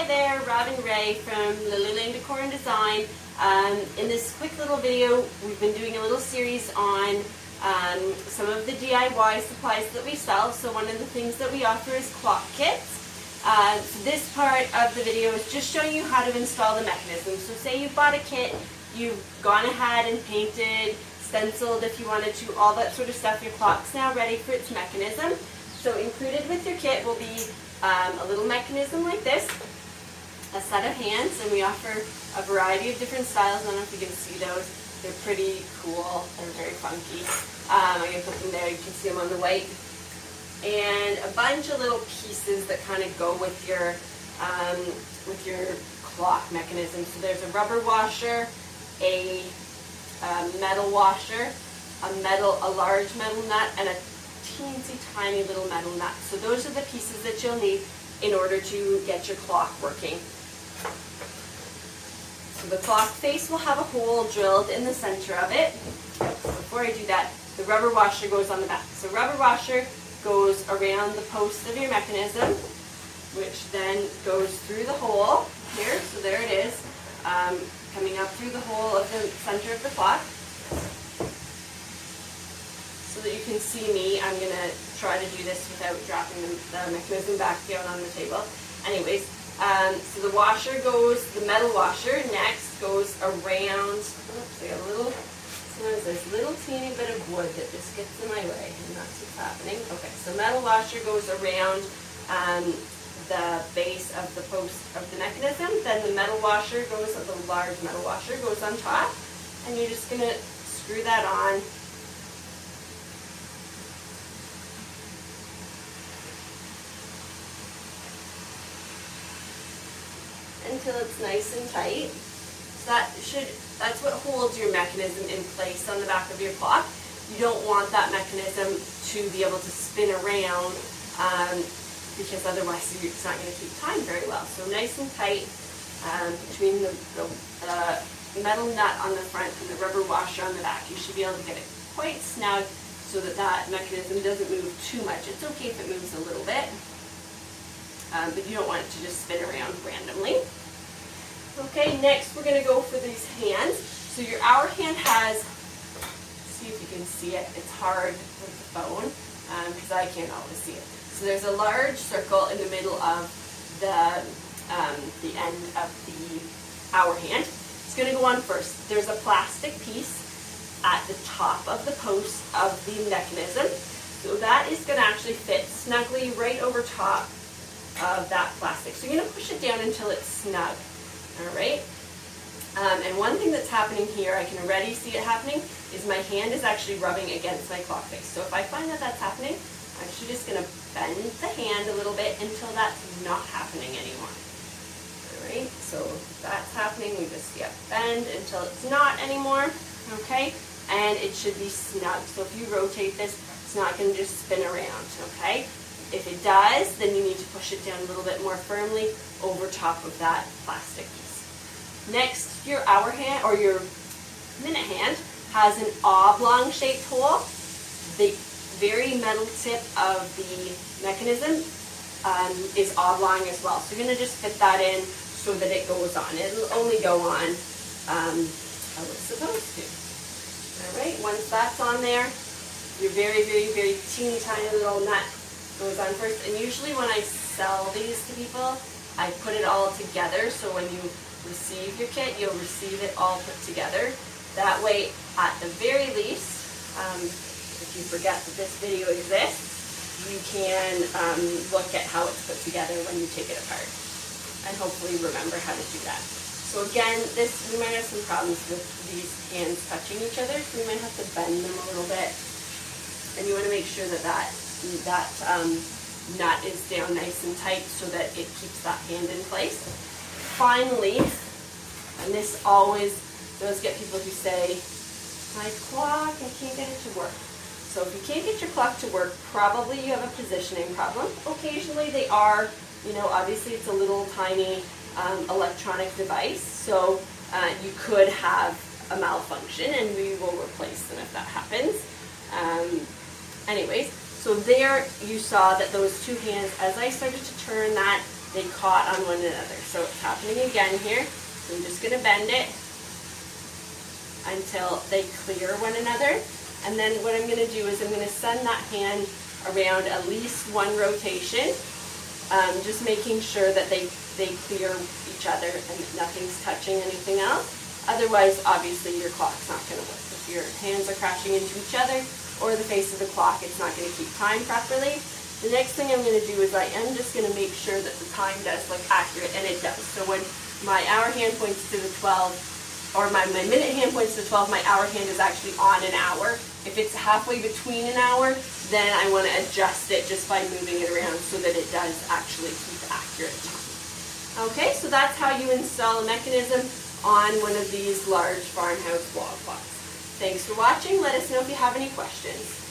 Hi there, Robin Ray from Lilylane Decor and Design. In this quick little video, we've been doing a little series on some of the DIY supplies that we sell. So one of the things that we offer is clock kits. This part of the video is just showing you how to install the mechanism. So say you bought a kit, you've gone ahead and painted, stenciled if you wanted to, all that sort of stuff. Your clock's now ready for its mechanism. So included with your kit will be a little mechanism like this, a set of hands, and we offer a variety of different styles. I don't know if you can see those. They're pretty cool. They're very funky. I'm going to put them there. You can see them on the white. And a bunch of little pieces that kind of go with your clock mechanism. So there's a rubber washer, a metal washer, a large metal nut, and a teensy tiny little metal nut. So those are the pieces that you'll need in order to get your clock working. So the clock face will have a hole drilled in the center of it. Before I do that, the rubber washer goes on the back. So rubber washer goes around the post of your mechanism, which then goes through the hole here. So there it is, coming up through the hole of the center of the clock. So that you can see me, I'm going to try to do this without dropping the mechanism back down on the table. Anyways, so the washer goes, the metal washer next goes around, oops, I got a little, sometimes there's a little teeny bit of wood that just gets in my way, and that's what's happening. Okay, so metal washer goes around the base of the post of the mechanism, then the metal washer goes, the large metal washer goes on top, and you're just going to screw that on. Until it's nice and tight. So that's what holds your mechanism in place on the back of your clock. You don't want that mechanism to be able to spin around because otherwise it's not going to keep time very well. So nice and tight between the metal nut on the front and the rubber washer on the back. You should be able to get it quite snug so that that mechanism doesn't move too much. It's okay if it moves a little bit, but you don't want it to just spin around randomly. Okay, next we're going to go for these hands. So your hour hand has, see if you can see it, it's hard with the phone because I can't always see it. So there's a large circle in the middle of the end of the hour hand. It's going to go on first. There's a plastic piece at the top of the post of the mechanism. So that is going to actually fit snugly right over top of that plastic. So you're going to push it down until it's snug. Alright, and one thing that's happening here, I can already see it happening, is my hand is actually rubbing against my clock face. So if I find that that's happening, I'm actually just going to bend the hand a little bit until that's not happening anymore. Alright, so if that's happening, we just bend until it's not anymore, okay, and it should be snug. So if you rotate this, it's not going to just spin around, okay. If it does, then you need to push it down a little bit more firmly over top of that plastic piece. Next, your hour hand or your minute hand has an oblong shaped hole. The very metal tip of the mechanism is oblong as well. So you're going to just fit that in so that it goes on. It'll only go on how it's supposed to. Alright, once that's on there, your very, very, very teeny tiny little nut goes on first. And usually when I sell these to people, I put it all together, so when you receive your kit, you'll receive it all put together. That way, at the very least, if you forget that this video exists, you can look at how it's put together when you take it apart, and hopefully remember how to do that. So again, we might have some problems with these hands touching each other, so we might have to bend them a little bit, and you want to make sure that nut is down nice and tight so that it keeps that hand in place. Finally, and this always does get people who say, my clock, I can't get it to work. So if you can't get your clock to work, probably you have a positioning problem. Occasionally they are, obviously it's a little tiny electronic device, so you could have a malfunction and we will replace them if that happens. Anyways, so there you saw that those two hands, as I started to turn that they caught on one another. So it's happening again here. So I'm just going to bend it until they clear one another. And then what I'm going to do is I'm going to send that hand around at least one rotation, just making sure that they clear each other and nothing's touching anything else. Otherwise, obviously, your clock's not going to work. If your hands are crashing into each other or the face of the clock, it's not going to keep time properly. The next thing I'm going to do is I am just going to make sure that the time does look accurate, and it does. So when my hour hand points to the 12, or my minute hand points to 12, my hour hand is actually on an hour. If it's halfway between an hour, then I want to adjust it just by moving it around so that it does actually keep accurate time. Okay, so that's how you install a mechanism on one of these large farmhouse wall clocks. Thanks for watching. Let us know if you have any questions.